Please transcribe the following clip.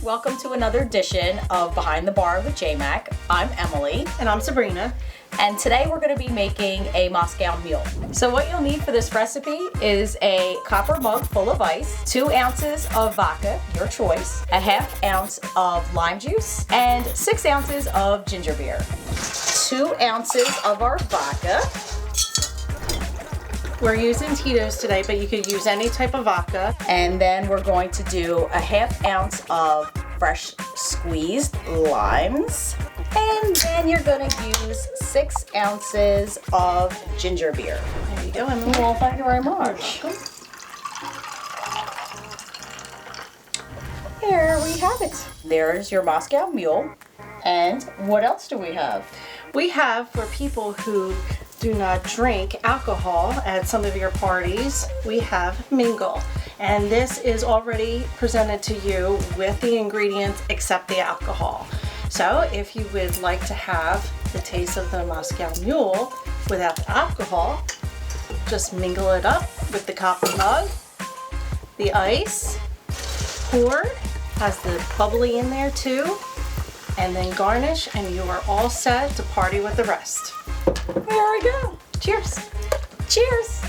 Welcome to another edition of Behind the Bar with J-Mac. I'm Emily. And I'm Sabrina. And today we're going to be making a Moscow Mule. So what you'll need for this recipe is a copper mug full of ice, 2 ounces of vodka, your choice, a ½ ounce of lime juice, and 6 ounces of ginger beer. 2 ounces of our vodka. We're using Tito's today, but you could use any type of vodka. And then we're going to do a ½ ounce of fresh squeezed limes. And then you're going to use 6 ounces of ginger beer. There you go, Emily. Well, thank you very much. Here we have it. There's your Moscow Mule. And what else do we have? We have, for people who do not drink alcohol at some of your parties, we have Mingle. And this is already presented to you with the ingredients except the alcohol. So if you would like to have the taste of the Moscow Mule without the alcohol, just mingle it up with the copper mug, the ice, pour, has the bubbly in there too, and then garnish, and you are all set to party with the rest. There we go. Cheers. Cheers.